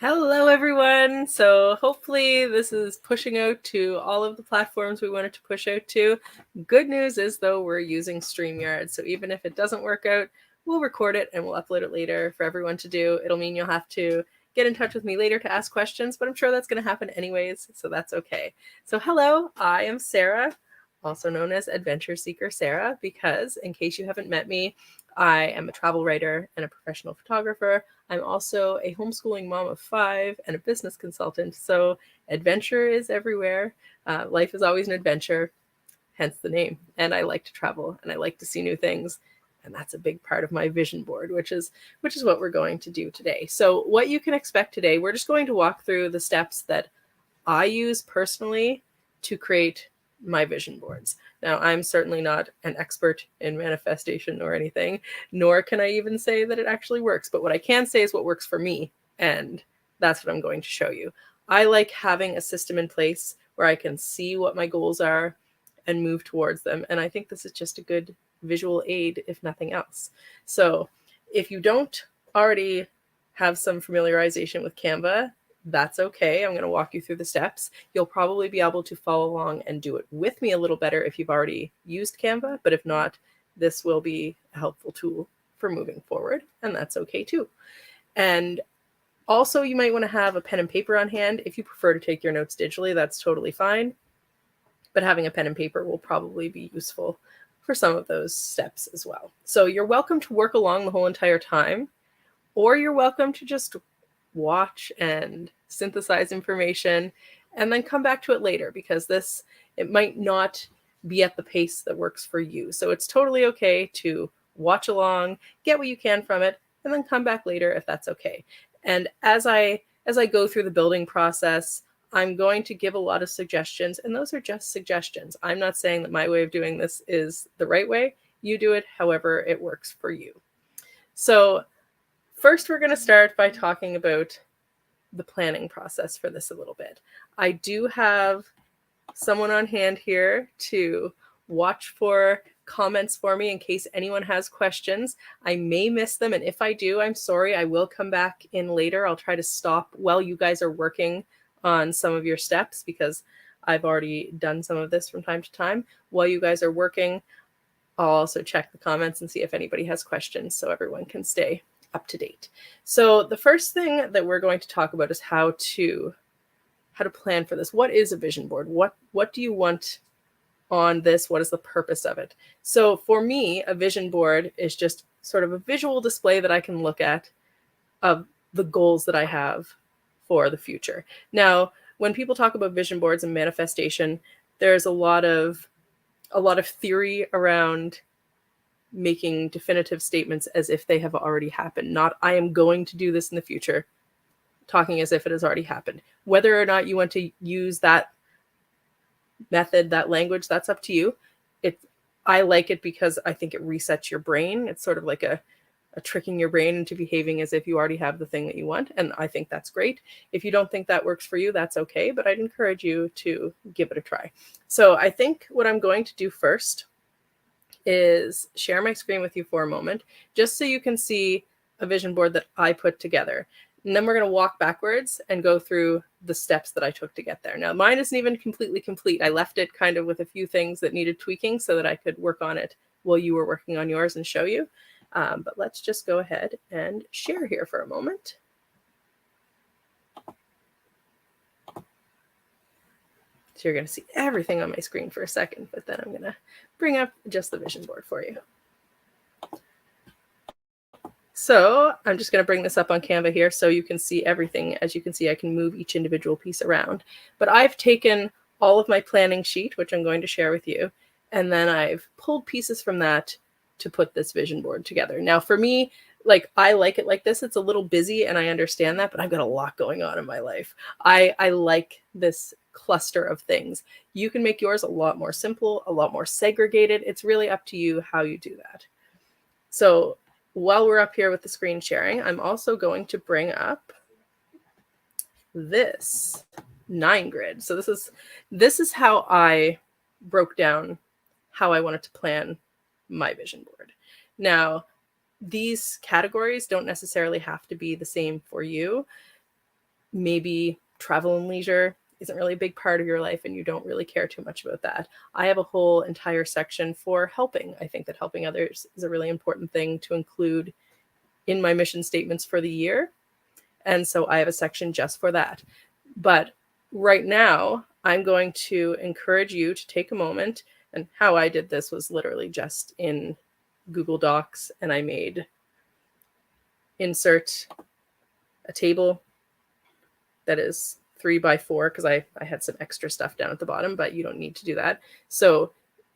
Hello, everyone. So hopefully this is pushing out to all of the platforms we wanted to push out to. Good news is, though, we're using StreamYard. So even if it doesn't work out, we'll record it and we'll upload it later for everyone to do. It'll mean you'll have to get in touch with me later to ask questions, but I'm sure that's going to happen anyways, so that's okay. So hello, I am Sarah, also known as Adventure Seeker Sarah, because in case you haven't met me, I am a travel writer and a professional photographer. I'm also a homeschooling mom of 5 and a business consultant. So adventure is everywhere. Life is always an adventure, hence the name. And I like to travel and I like to see new things. And that's a big part of my vision board, which is what we're going to do today. So what you can expect today, we're just going to walk through the steps that I use personally to create my vision boards. Now, I'm certainly not an expert in manifestation or anything, nor can I even say that it actually works. But what I can say is what works for me, and that's what I'm going to show you. I like having a system in place where I can see what my goals are and move towards them. And I think this is just a good visual aid, if nothing else. So if you don't already have some familiarization with Canva, that's okay. I'm going to walk you through the steps. You'll probably be able to follow along and do it with me a little better if you've already used Canva, but if not, this will be a helpful tool for moving forward, and that's okay too. And also, you might want to have a pen and paper on hand. If you prefer to take your notes digitally, that's totally fine, but having a pen and paper will probably be useful for some of those steps as well. So you're welcome to work along the whole entire time, or you're welcome to just watch and synthesize information and then come back to it later, because it might not be at the pace that works for you. So it's totally okay to watch along, get what you can from it, and then come back later if that's okay. And as I go through the building process, I'm going to give a lot of suggestions, and those are just suggestions. I'm not saying that my way of doing this is the right way. You do it however it works for you. So first, we're going to start by talking about the planning process for this a little bit. I do have someone on hand here to watch for comments for me in case anyone has questions. I may miss them, and if I do, I'm sorry. I will come back in later. I'll try to stop while you guys are working on some of your steps, because I've already done some of this from time to time. While you guys are working, I'll also check the comments and see if anybody has questions so everyone can stay up to date. So the first thing that we're going to talk about is how to plan for this. What is a vision board? What do you want on this? What is the purpose of it? So for me, a vision board is just sort of a visual display that I can look at of the goals that I have for the future. Now, when people talk about vision boards and manifestation, there's a lot of theory around making definitive statements as if they have already happened. Not, I am going to do this in the future, talking as if it has already happened. Whether or not you want to use that method, that language, that's up to you. I like it because I think it resets your brain. It's sort of like a tricking your brain into behaving as if you already have the thing that you want. And I think that's great. If you don't think that works for you, that's okay. But I'd encourage you to give it a try. So I think what I'm going to do first is share my screen with you for a moment, just so you can see a vision board that I put together. And then we're going to walk backwards and go through the steps that I took to get there. Now, mine isn't even completely complete. I left it kind of with a few things that needed tweaking so that I could work on it while you were working on yours and show you. But let's just go ahead and share here for a moment. So you're going to see everything on my screen for a second, but then I'm going to bring up just the vision board for you. So I'm just going to bring this up on Canva here so you can see everything. As you can see, I can move each individual piece around. But I've taken all of my planning sheet, which I'm going to share with you, and then I've pulled pieces from that to put this vision board together. Now, for me, I like it like this. It's a little busy, and I understand that, but I've got a lot going on in my life. I like this cluster of things. You can make yours a lot more simple, a lot more segregated. It's really up to you how you do that. So while we're up here with the screen sharing, I'm also going to bring up this 9-grid. So this is how I broke down how I wanted to plan my vision board. Now, these categories don't necessarily have to be the same for you. maybe travel and leisure isn't really a big part of your life and you don't really care too much about that. I have a whole entire section for helping. I think that helping others is a really important thing to include in my mission statements for the year. And so I have a section just for that. But right now, I'm going to encourage you to take a moment. And how I did this was literally just in Google Docs, and I made insert a table that is 3x4 because I had some extra stuff down at the bottom, but you don't need to do that. So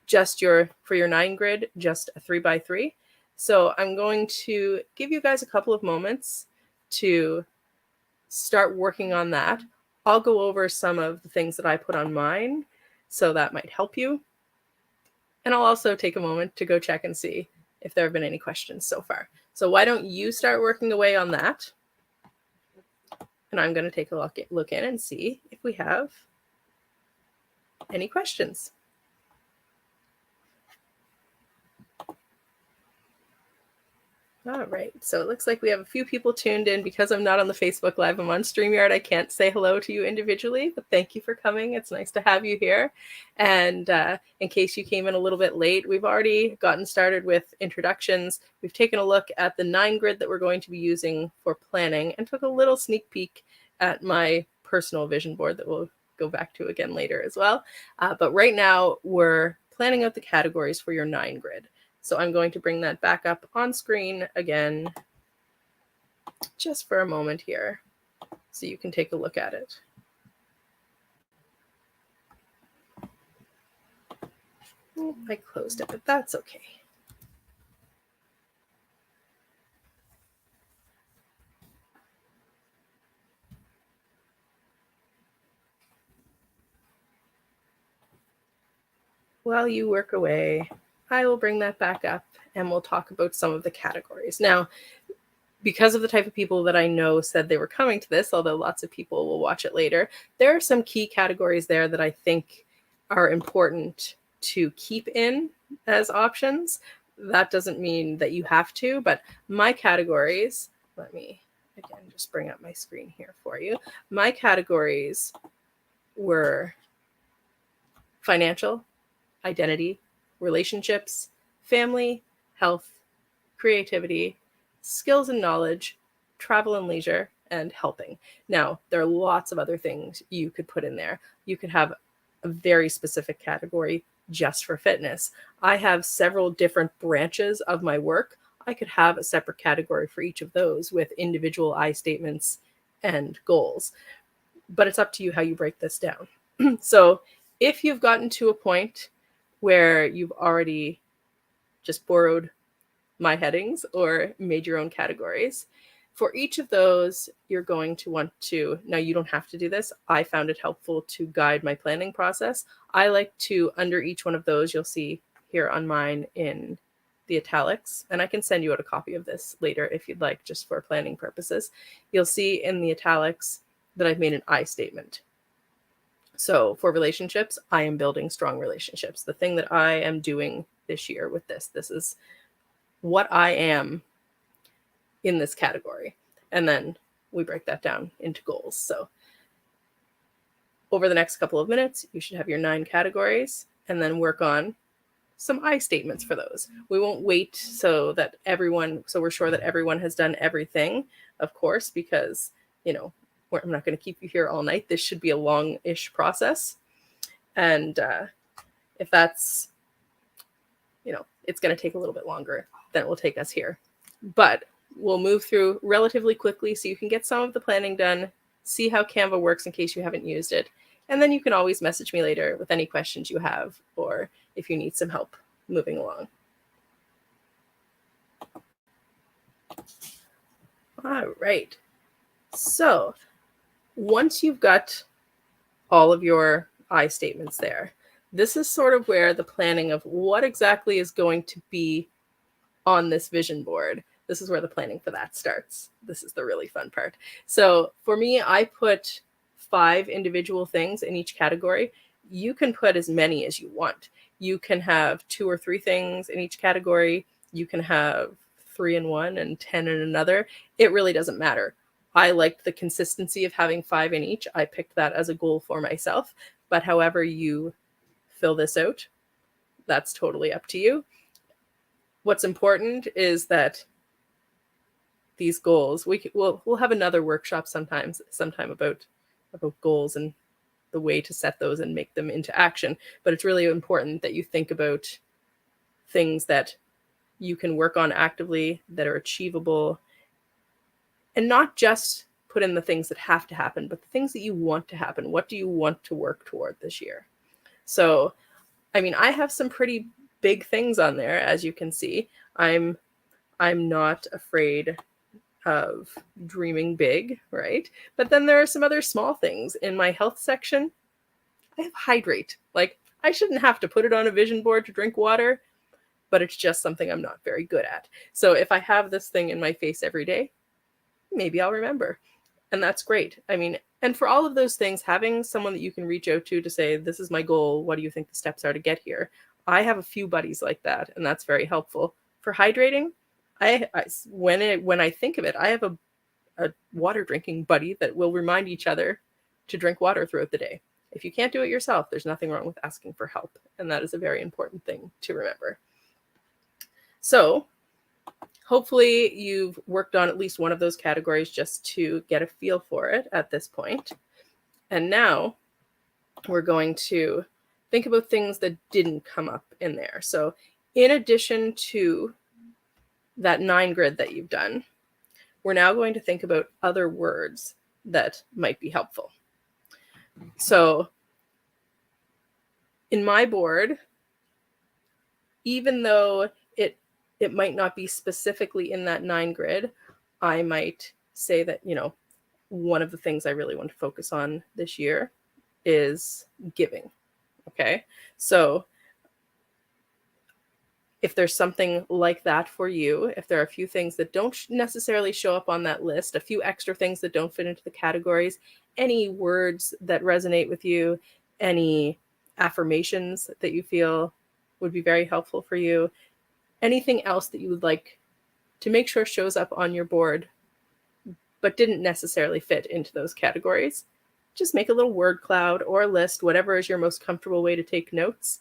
just for your 9 grid, just a 3x3. So I'm going to give you guys a couple of moments to start working on that. I'll go over some of the things that I put on mine, so that might help you. And I'll also take a moment to go check and see if there have been any questions so far. So why don't you start working away on that? And I'm going to take a look in and see if we have any questions. All right, so it looks like we have a few people tuned in. Because I'm not on the Facebook Live, I'm on StreamYard. I can't say hello to you individually, but thank you for coming. It's nice to have you here. And in case you came in a little bit late, we've already gotten started with introductions. We've taken a look at the 9 grid that we're going to be using for planning and took a little sneak peek at my personal vision board that we'll go back to again later as well. But right now, we're planning out the categories for your 9 grid. So I'm going to bring that back up on screen again, just for a moment here, so you can take a look at it. Oh, I closed it, but that's okay. While you work away, I will bring that back up and we'll talk about some of the categories. Now, because of the type of people that I know said they were coming to this, although lots of people will watch it later, there are some key categories there that I think are important to keep in as options. That doesn't mean that you have to, but my categories, let me again just bring up my screen here for you. My categories were financial, identity, relationships, family, health, creativity, skills and knowledge, travel and leisure, and helping. Now, there are lots of other things you could put in there. You could have a very specific category just for fitness. I have several different branches of my work. I could have a separate category for each of those with individual I statements and goals. But it's up to you how you break this down. So if you've gotten to a point where you've already just borrowed my headings or made your own categories, for each of those, you're going to want to, now you don't have to do this. I found it helpful to guide my planning process. I like to, under each one of those, you'll see here on mine in the italics, and I can send you out a copy of this later if you'd like, just for planning purposes. You'll see in the italics that I've made an I statement. So for relationships, I am building strong relationships. The thing that I am doing this year with this is what I am in this category. And then we break that down into goals. So over the next couple of minutes, you should have your 9 categories and then work on some I statements for those. We won't wait so we're sure that everyone has done everything, of course, because, I'm not going to keep you here all night. This should be a long-ish process. And if that's, it's going to take a little bit longer than it will take us here. But we'll move through relatively quickly so you can get some of the planning done, see how Canva works in case you haven't used it. And then you can always message me later with any questions you have or if you need some help moving along. All right. So once you've got all of your I statements there, this is sort of where the planning of what exactly is going to be on this vision board, this is where the planning for that starts. This is the really fun part. So for me, I put 5 individual things in each category. You can put as many as you want. You can have 2 or 3 things in each category. You can have 3 in one and 10 in another. It really doesn't matter. I liked the consistency of having 5 in each. I picked that as a goal for myself. But however you fill this out, that's totally up to you. What's important is that these goals, we'll have another workshop sometime about goals and the way to set those and make them into action. But it's really important that you think about things that you can work on actively, that are achievable, and not just put in the things that have to happen, but the things that you want to happen. What do you want to work toward this year? So, I mean, I have some pretty big things on there, as you can see. I'm not afraid of dreaming big, right? But then there are some other small things. In my health section, I have hydrate. Like, I shouldn't have to put it on a vision board to drink water, but it's just something I'm not very good at. So if I have this thing in my face every day, maybe I'll remember. And that's great. I mean, and for all of those things, having someone that you can reach out to say, this is my goal, what do you think the steps are to get here? I have a few buddies like that, and that's very helpful. For hydrating, when I think of it, I have a water drinking buddy that will remind each other to drink water throughout the day. If you can't do it yourself, there's nothing wrong with asking for help. And that is a very important thing to remember. So hopefully you've worked on at least one of those categories just to get a feel for it at this point. And now we're going to think about things that didn't come up in there. So in addition to that 9 grid that you've done, we're now going to think about other words that might be helpful. So in my board, even though it might not be specifically in that 9 grid, I might say that, one of the things I really want to focus on this year is giving. Okay. So if there's something like that for you, if there are a few things that don't necessarily show up on that list, a few extra things that don't fit into the categories, any words that resonate with you, any affirmations that you feel would be very helpful for you, anything else that you would like to make sure shows up on your board but didn't necessarily fit into those categories, just make a little word cloud or a list, whatever is your most comfortable way to take notes,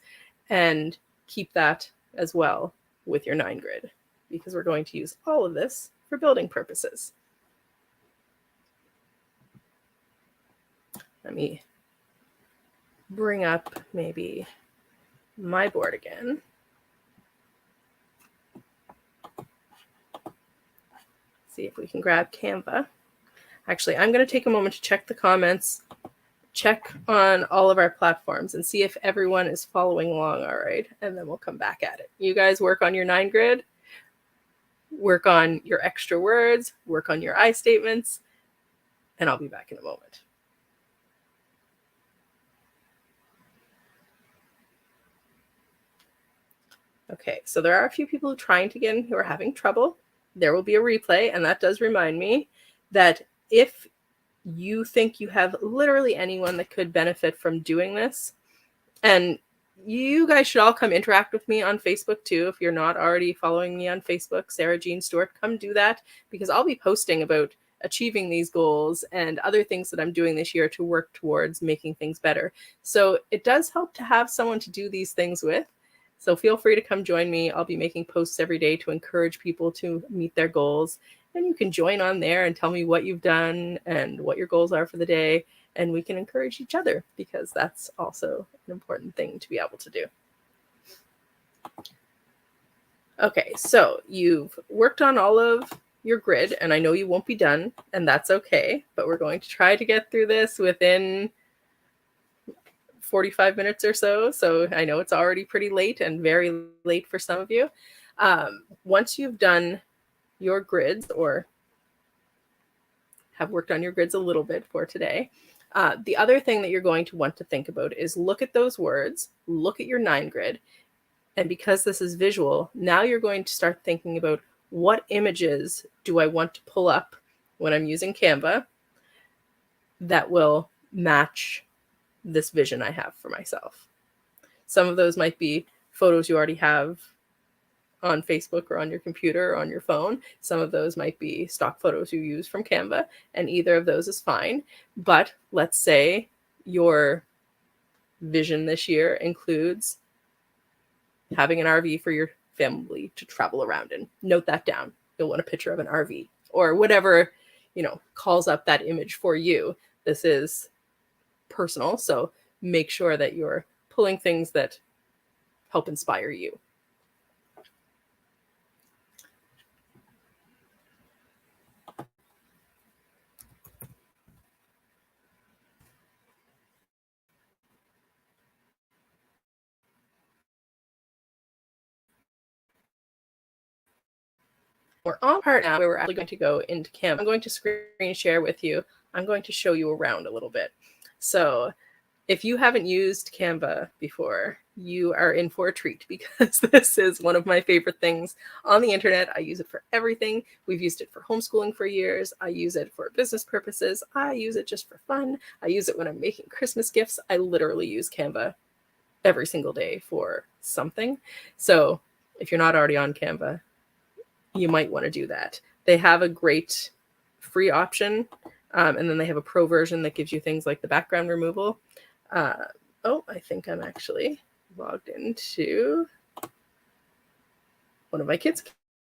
and keep that as well with your 9 grid, because we're going to use all of this for building purposes. Let me bring up maybe my board again. See if we can grab Canva. Actually, I'm going to take a moment to check the comments, check on all of our platforms, and see if everyone is following along all right, and then we'll come back at it. You guys work on your 9 grid, work on your extra words, work on your I statements, and I'll be back in a moment. Okay, so there are a few people trying to get in who are having trouble. There will be a replay, and that does remind me that if you think you have literally anyone that could benefit from doing this, and you guys should all come interact with me on Facebook too. If you're not already following me on Facebook, Sarah Jean Stewart, come do that, because I'll be posting about achieving these goals and other things that I'm doing this year to work towards making things better. So it does help to have someone to do these things with. So feel free to come join me. I'll be making posts every day to encourage people to meet their goals. And you can join on there and tell me what you've done and what your goals are for the day. And we can encourage each other, because that's also an important thing to be able to do. Okay, so you've worked on all of your grid, and I know you won't be done, and that's okay. But we're going to try to get through this within 45 minutes or so. So I know it's already pretty late, and very late for some of you. Once you've done your grids, or have worked on your grids a little bit for today, the other thing that you're going to want to think about is look at those words, look at your 9 grid. And because this is visual, now you're going to start thinking about, what images do I want to pull up when I'm using Canva that will match this vision I have for myself. Some of those might be photos you already have on Facebook or on your computer or on your phone. Some of those might be stock photos you use from Canva, and either of those is fine. But let's say your vision this year includes having an RV for your family to travel around in. Note that down. You'll want a picture of an RV or whatever, calls up that image for you. This is personal, so make sure that you're pulling things that help inspire you. We're on part now where we're actually going to go into Canva. I'm going to screen share with you. I'm going to show you around a little bit. So if you haven't used Canva before, you are in for a treat, because this is one of my favorite things on the internet. I use it for everything. We've used it for homeschooling for years. I use it for business purposes. I use it just for fun. I use it when I'm making Christmas gifts. I literally use Canva every single day for something. So if you're not already on Canva, you might want to do that. They have a great free option, and then they have a pro version that gives you things like the background removal. I think I'm actually logged into one of my kids'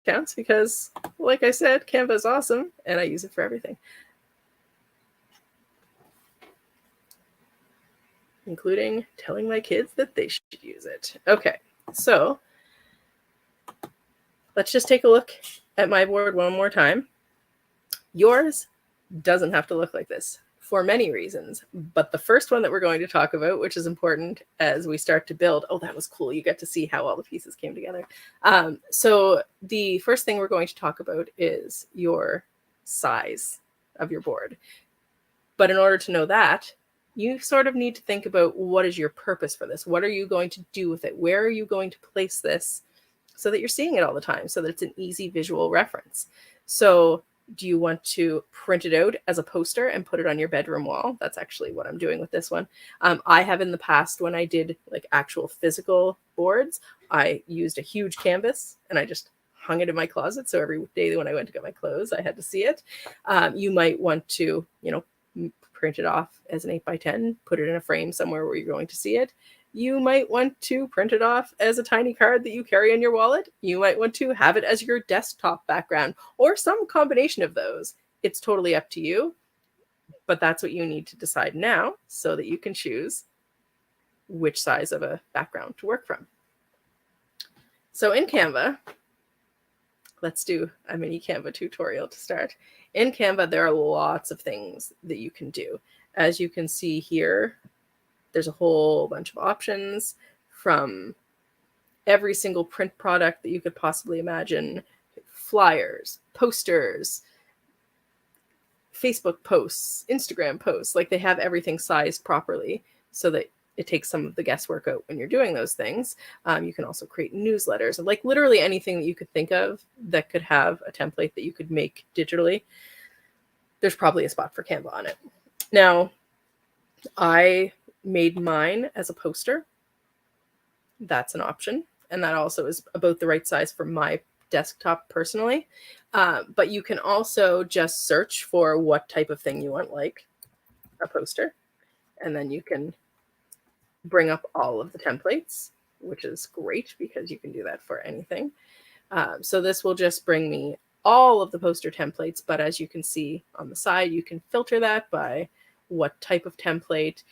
accounts because, like I said, Canva is awesome and I use it for everything, including telling my kids that they should use it. Okay, so let's just take a look at my board one more time. Yours doesn't have to look like this for many reasons, but the first one that we're going to talk about, which is important as we start to build, that was cool. You get to see how all the pieces came together. So the first thing we're going to talk about is your size of your board. But in order to know that, you sort of need to think about, what is your purpose for this? What are you going to do with it? Where are you going to place this so that you're seeing it all the time, so that it's an easy visual reference? So do you want to print it out as a poster and put it on your bedroom wall? That's actually what I'm doing with this one. I have in the past, when I did like actual physical boards, I used a huge canvas and I just hung it in my closet. So every day when I went to get my clothes, I had to see it. You might want to, print it off as an 8x10, put it in a frame somewhere where you're going to see it. You might want to print it off as a tiny card that you carry in your wallet. You might want to have it as your desktop background, or some combination of those. It's totally up to you, but that's what you need to decide now so that you can choose which size of a background to work from. So in Canva, let's do a mini Canva tutorial to start. In Canva, there are lots of things that you can do. As you can see here, there's a whole bunch of options, from every single print product that you could possibly imagine, flyers, posters, Facebook posts, Instagram posts. Like, they have everything sized properly so that it takes some of the guesswork out when you're doing those things. You can also create newsletters, and like literally anything that you could think of that could have a template that you could make digitally. There's probably a spot for Canva on it. Now, I made mine as a poster. That's an option. And that also is about the right size for my desktop personally. But you can also just search for what type of thing you want, like a poster. And then you can bring up all of the templates, which is great because you can do that for anything. So this will just bring me all of the poster templates. But as you can see on the side, you can filter that by what type of template.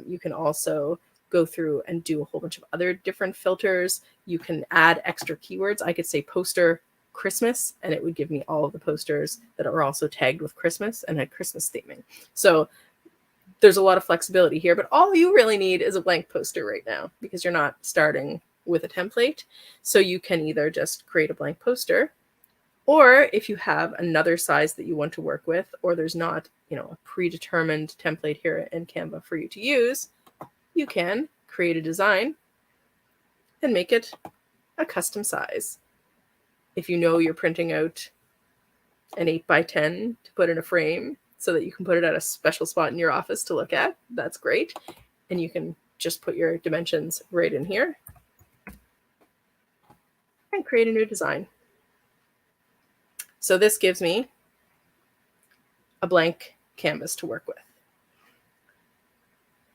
You can also go through and do a whole bunch of other different filters. You can add extra keywords. I could say poster Christmas, and it would give me all of the posters that are also tagged with Christmas and had Christmas theming. So there's a lot of flexibility here, but all you really need is a blank poster right now, because you're not starting with a template. So you can either just create a blank poster, or if you have another size that you want to work with, or there's not, a predetermined template here in Canva for you to use, you can create a design and make it a custom size. If you know you're printing out an 8x10 to put in a frame so that you can put it at a special spot in your office to look at, that's great. And you can just put your dimensions right in here. and create a new design. So this gives me a blank canvas to work with.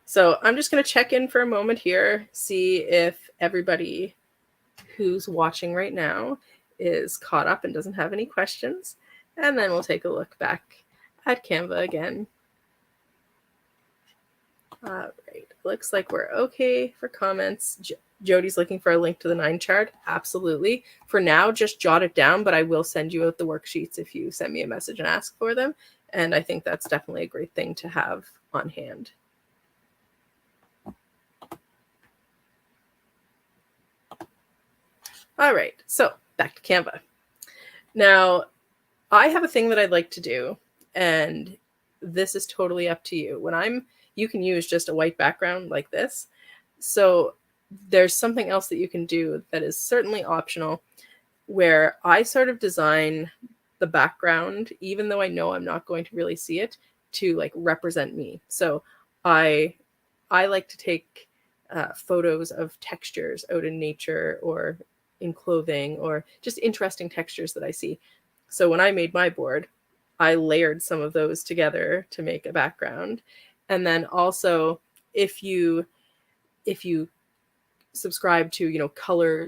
So I'm just going to check in for a moment here, see if everybody who's watching right now is caught up and doesn't have any questions. And then we'll take a look back at Canva again. All right, looks like we're okay for comments. Jody's looking for a link to the 9 chart. Absolutely. For now, just jot it down, but I will send you out the worksheets if you send me a message and ask for them. And I think that's definitely a great thing to have on hand. All right, so back to Canva. Now, I have a thing that I'd like to do, and this is totally up to you. You can use just a white background like this. So there's something else that you can do that is certainly optional, where I sort of design the background, even though I know I'm not going to really see it, to like represent me. So I like to take photos of textures out in nature or in clothing or just interesting textures that I see. So when I made my board, I layered some of those together to make a background. And then also if you subscribe to,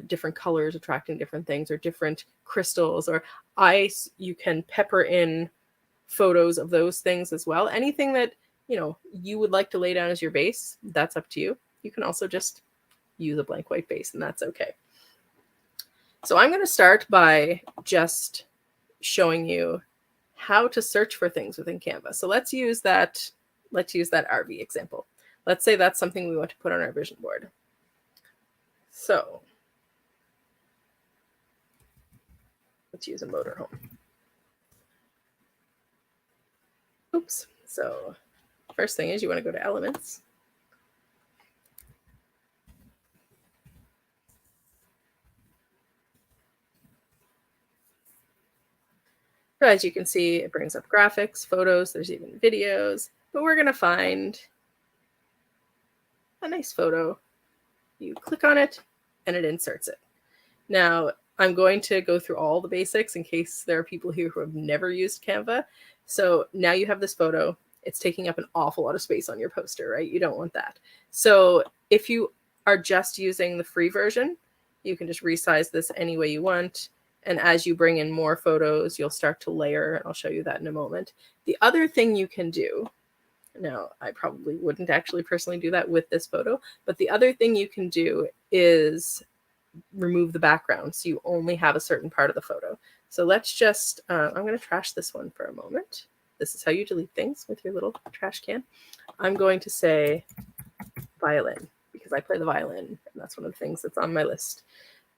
different colors attracting different things or different crystals or ice, you can pepper in photos of those things as well. Anything that, you would like to lay down as your base, that's up to you. You can also just use a blank white base and that's okay. So I'm going to start by just showing you how to search for things within Canva. So let's use that RV example. Let's say that's something we want to put on our vision board. So let's use a motorhome. Oops. So first thing is you want to go to Elements. As you can see, it brings up graphics, photos, there's even videos, but we're going to find a nice photo. You click on it and it inserts it. Now, I'm going to go through all the basics in case there are people here who have never used Canva. So now you have this photo. It's taking up an awful lot of space on your poster, right? You don't want that. So if you are just using the free version, you can just resize this any way you want. And as you bring in more photos, you'll start to layer, and I'll show you that in a moment. The other thing you can do, now I probably wouldn't actually personally do that with this photo, but the other thing you can do is remove the background so you only have a certain part of the photo. So let's just, I'm going to trash this one for a moment. This is how you delete things with your little trash can. I'm going to say violin because I play the violin and that's one of the things that's on my list.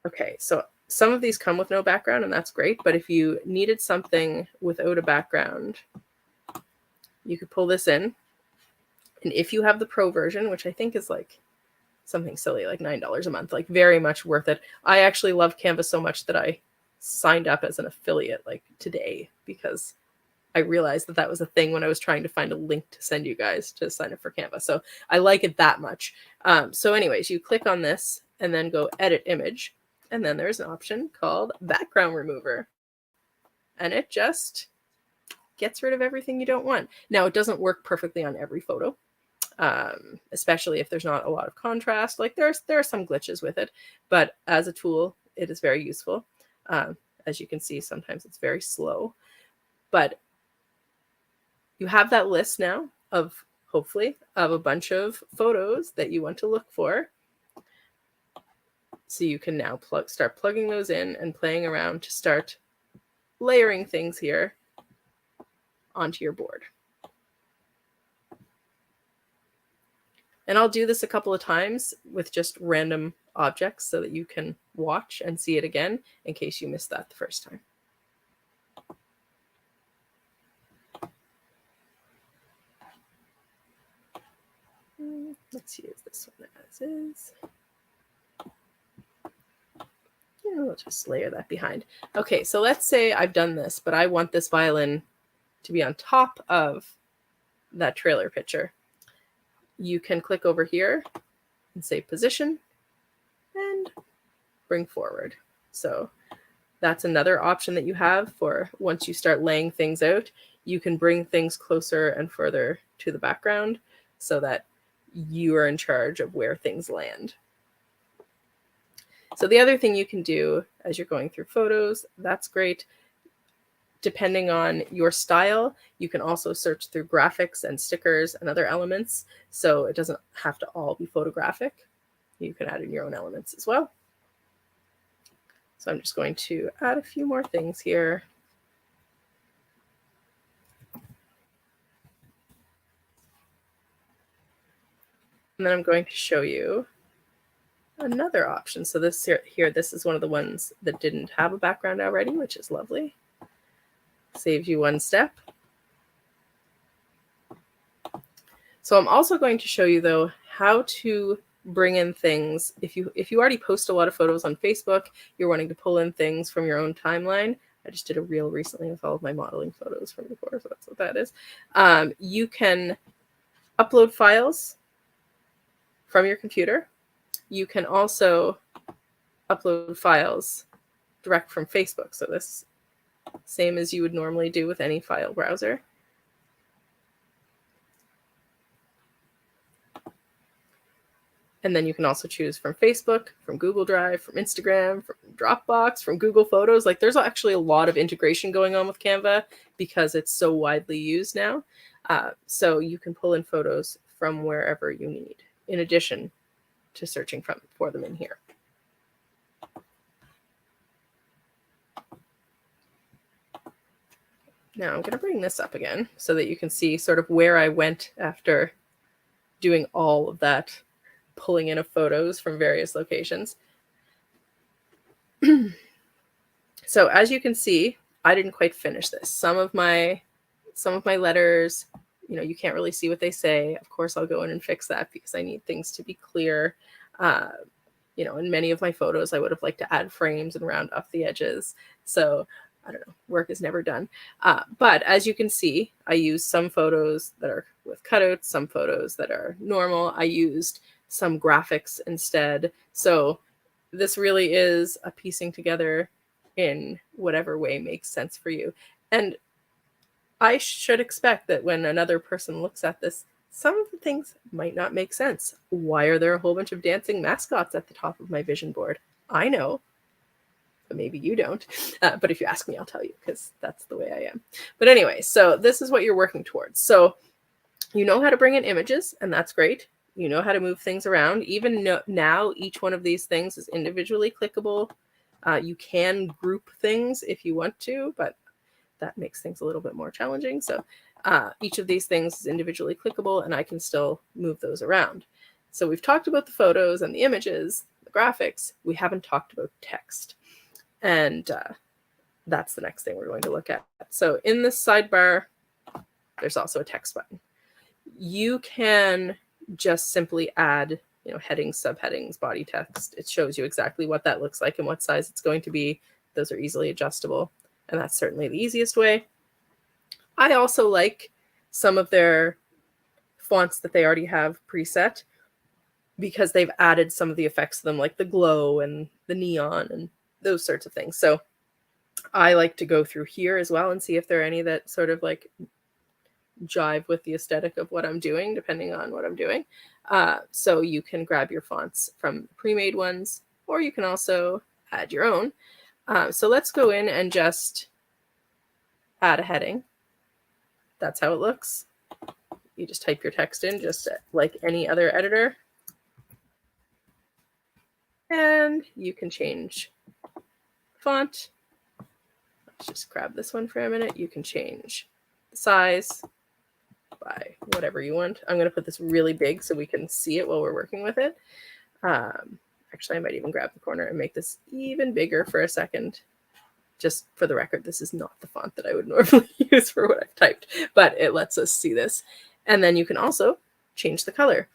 Okay, so some of these come with no background and that's great, but if you needed something without a background, you could pull this in. And if you have the pro version, which I think is like something silly, like $9 a month, like very much worth it. I actually love Canva so much that I signed up as an affiliate like today because I realized that that was a thing when I was trying to find a link to send you guys to sign up for Canva. So I like it that much. So anyways, you click on this and then go edit image. And then there's an option called background remover. And it just gets rid of everything you don't want. Now, it doesn't work perfectly on every photo. Especially if there's not a lot of contrast. Like there are some glitches with it, but as a tool, it is very useful. As you can see, sometimes it's very slow, but you have that list now of hopefully of a bunch of photos that you want to look for. So you can now start plugging those in and playing around to start layering things here onto your board. And I'll do this a couple of times with just random objects so that you can watch and see it again in case you missed that the first time. Let's use this one as is. And we'll just layer that behind. Okay, so let's say I've done this, but I want this violin to be on top of that trailer picture. You can click over here and say position and bring forward. So that's another option that you have for once you start laying things out, you can bring things closer and further to the background so that you are in charge of where things land. So the other thing you can do as you're going through photos, that's great. Depending on your style, you can also search through graphics and stickers and other elements. So it doesn't have to all be photographic. You can add in your own elements as well. So I'm just going to add a few more things here. And then I'm going to show you another option. So this here, this is one of the ones that didn't have a background already, which is lovely. Saves you one step. So I'm also going to show you though how to bring in things. If you already post a lot of photos on Facebook, you're wanting to pull in things from your own timeline. I just did a reel recently with all of my modeling photos from before, so that's what that is. You can upload files from your computer. You can also upload files direct from Facebook. So this same as you would normally do with any file browser. And then you can also choose from Facebook, from Google Drive, from Instagram, from Dropbox, from Google Photos. Like there's actually a lot of integration going on with Canva because it's so widely used now. So you can pull in photos from wherever you need, in addition to searching for them in here. Now I'm going to bring this up again so that you can see sort of where I went after doing all of that pulling in of photos from various locations. So as you can see, I didn't quite finish this. Some of my letters, you can't really see what they say. Of course, I'll go in and fix that because I need things to be clear. In many of my photos, I would have liked to add frames and round off the edges. So I don't know, work is never done. But as you can see, I used some photos that are with cutouts, some photos that are normal. I used some graphics instead. So this really is a piecing together in whatever way makes sense for you. And I should expect that when another person looks at this, some of the things might not make sense. Why are there a whole bunch of dancing mascots at the top of my vision board? I know, but maybe you don't. But if you ask me, I'll tell you because that's the way I am. But anyway, so this is what you're working towards. So you know how to bring in images, and that's great. You know how to move things around. Even now, each one of these things is individually clickable. You can group things if you want to, but that makes things a little bit more challenging. So each of these things is individually clickable, and I can still move those around. So we've talked about the photos and the images, the graphics. We haven't talked about text. And that's the next thing we're going to look at. So in this sidebar, there's also a text button. You can just simply add, headings, subheadings, body text. It shows you exactly what that looks like and what size it's going to be. Those are easily adjustable, and that's certainly the easiest way. I also like some of their fonts that they already have preset because they've added some of the effects to them, like the glow and the neon and those sorts of things. So I like to go through here as well and see if there are any that sort of like jive with the aesthetic of what I'm doing, depending on what I'm doing. So you can grab your fonts from pre-made ones, or you can also add your own. So let's go in and just add a heading. That's how it looks. You just type your text in just like any other editor. And you can change font. Let's just grab this one for a minute. You can change the size by whatever you want. I'm going to put this really big so we can see it while we're working with it. Actually, I might even grab the corner and make this even bigger for a second. Just for the record, this is not the font that I would normally use for what I've typed, but it lets us see this. And then you can also change the color.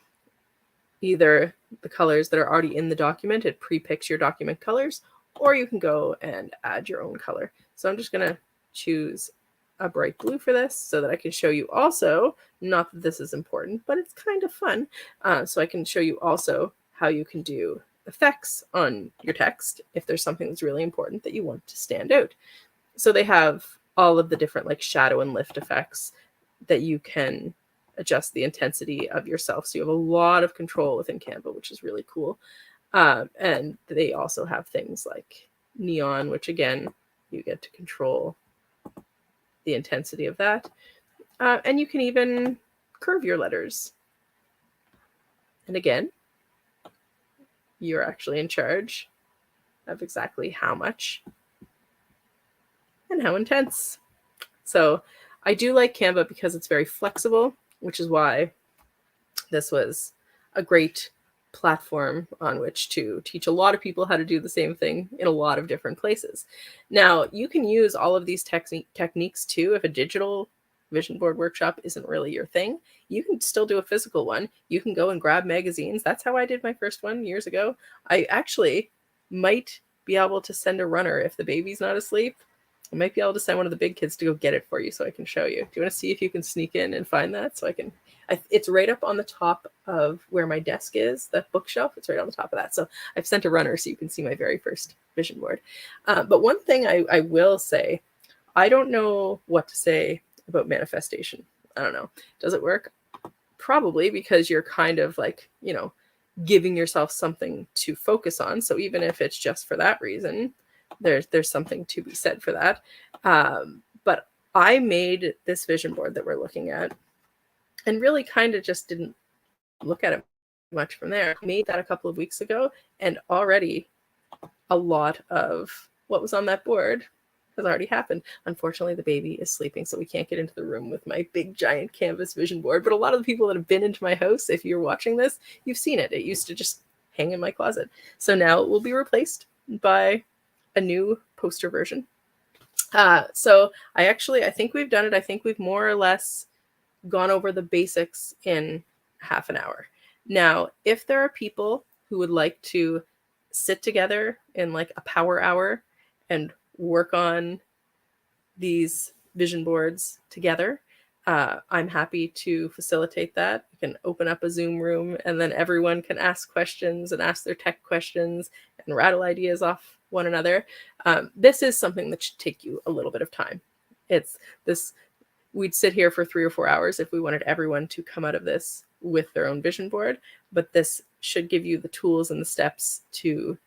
Either the colors that are already in the document, it pre-picks your document colors, or you can go and add your own color. So I'm just going to choose a bright blue for this so that I can show you also, not that this is important, but it's kind of fun. So I can show you also how you can do effects on your text if there's something that's really important that you want to stand out. So they have all of the different like shadow and lift effects that you can adjust the intensity of yourself. So you have a lot of control within Canva, which is really cool. And they also have things like neon, which again, you get to control the intensity of that. And you can even curve your letters. And again, you're actually in charge of exactly how much and how intense. So I do like Canva because it's very flexible, which is why this was a great platform on which to teach a lot of people how to do the same thing in a lot of different places. Now, you can use all of these techniques too. If a digital vision board workshop isn't really your thing, you can still do a physical one. You can go and grab magazines. That's how I did my first one years ago. I actually might be able to send a runner if the baby's not asleep. I might be able to send one of the big kids to go get it for you so I can show you. Do you want to see if you can sneak in and find that so I can... It's right up on the top of where my desk is, that bookshelf. It's right on the top of that. So I've sent a runner so you can see my very first vision board. But one thing I will say, I don't know what to say about manifestation. I don't know. Does it work? Probably, because you're kind of like, you know, giving yourself something to focus on. So even if it's just for that reason, there's something to be said for that. But I made this vision board that we're looking at and really kind of just didn't look at it much from there. I made that a couple of weeks ago, and already a lot of what was on that board has already happened. Unfortunately, the baby is sleeping, so we can't get into the room with my big giant canvas vision board. But a lot of the people that have been into my house, if you're watching this, you've seen it. It used to just hang in my closet. So now it will be replaced by a new poster version. So I think we've done it. I think we've more or less gone over the basics in half an hour. Now, if there are people who would like to sit together in like a power hour and work on these vision boards together, I'm happy to facilitate that. You can open up a Zoom room and then everyone can ask questions and ask their tech questions and rattle ideas off one another. This is something that should take you a little bit of time. We'd sit here for 3 or 4 hours if we wanted everyone to come out of this with their own vision board, but this should give you the tools and the steps to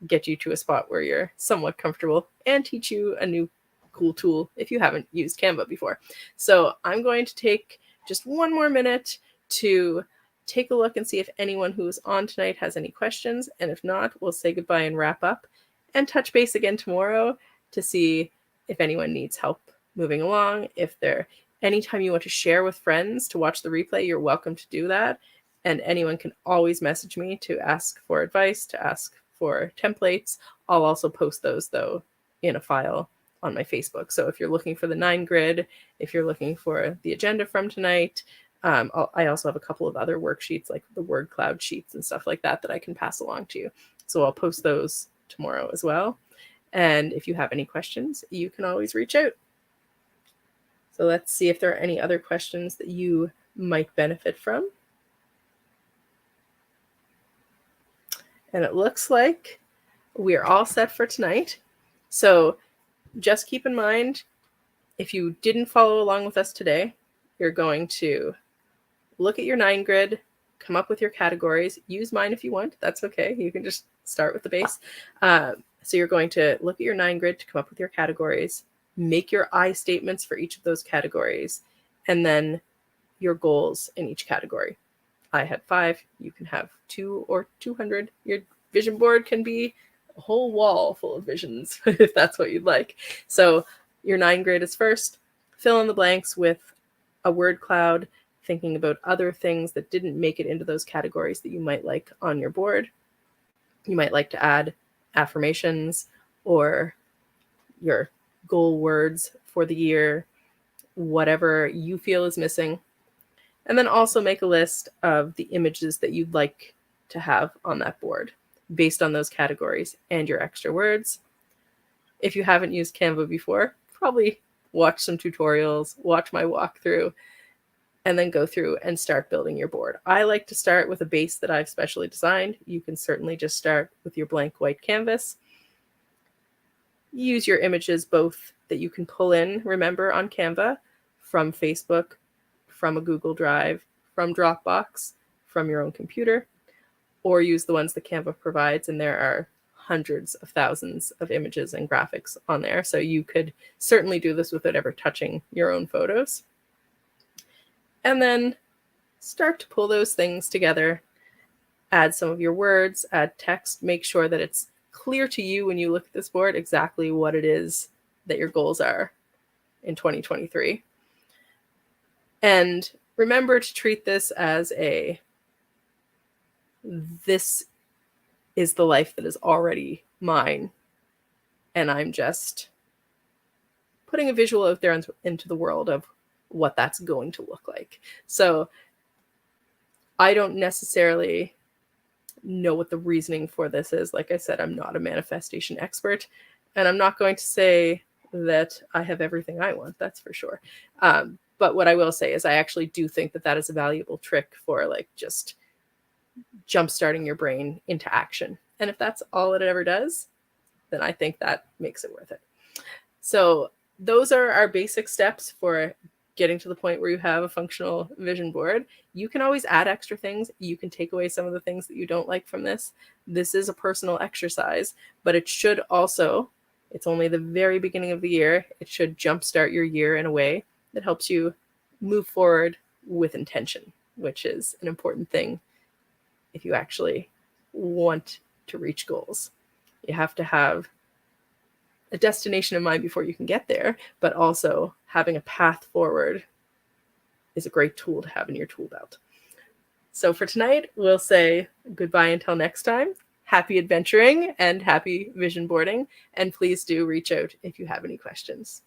get you to a spot where you're somewhat comfortable and teach you a new cool tool if you haven't used Canva before. So I'm going to take just one more minute to take a look and see if anyone who's on tonight has any questions. And if not, we'll say goodbye and wrap up and touch base again tomorrow to see if anyone needs help moving along. Anytime you want to share with friends to watch the replay, you're welcome to do that. And anyone can always message me to ask for advice, to ask for templates. I'll also post those though in a file on my Facebook. So if you're looking for the 9 grid, if you're looking for the agenda from tonight, I also have a couple of other worksheets like the word cloud sheets and stuff like that I can pass along to you. So I'll post those tomorrow as well. And if you have any questions, you can always reach out. So let's see if there are any other questions that you might benefit from. And it looks like we're all set for tonight. So just keep in mind, if you didn't follow along with us today, you're going to look at your 9 grid, come up with your categories. Use mine if you want. That's okay. You can just start with the base. So you're going to look at your 9 grid to come up with your categories, make your I statements for each of those categories, and then your goals in each category. I had 5. You can have 2 or 200. Your vision board can be a whole wall full of visions if that's what you'd like. So your 9 grid is first. Fill in the blanks with a word cloud, thinking about other things that didn't make it into those categories that you might like on your board. You might like to add affirmations or your goal words for the year, whatever you feel is missing. And then also make a list of the images that you'd like to have on that board based on those categories and your extra words. If you haven't used Canva before, probably watch some tutorials, watch my walkthrough, and then go through and start building your board. I like to start with a base that I've specially designed. You can certainly just start with your blank white canvas. Use your images both that you can pull in, remember, on Canva, from Facebook, from a Google Drive, from Dropbox, from your own computer, or use the ones that Canva provides, and there are hundreds of thousands of images and graphics on there. So you could certainly do this without ever touching your own photos. And then start to pull those things together. Add some of your words, add text, make sure that it's clear to you when you look at this board exactly what it is that your goals are in 2023. And remember to treat this as this is the life that is already mine, and I'm just putting a visual out there into the world of what that's going to look like. So I don't necessarily know what the reasoning for this is. Like I said, I'm not a manifestation expert, and I'm not going to say that I have everything I want, that's for sure. But what I will say is I actually do think that that is a valuable trick for like just jumpstarting your brain into action. And if that's all it ever does, then I think that makes it worth it. So those are our basic steps for getting to the point where you have a functional vision board. You can always add extra things. You can take away some of the things that you don't like from this. This is a personal exercise, but it should also, it's only the very beginning of the year, it should jumpstart your year in a way that helps you move forward with intention, which is an important thing if you actually want to reach goals. You have to have a destination in mind before you can get there, but also having a path forward is a great tool to have in your tool belt. So for tonight, we'll say goodbye until next time. Happy adventuring and happy vision boarding. And please do reach out if you have any questions.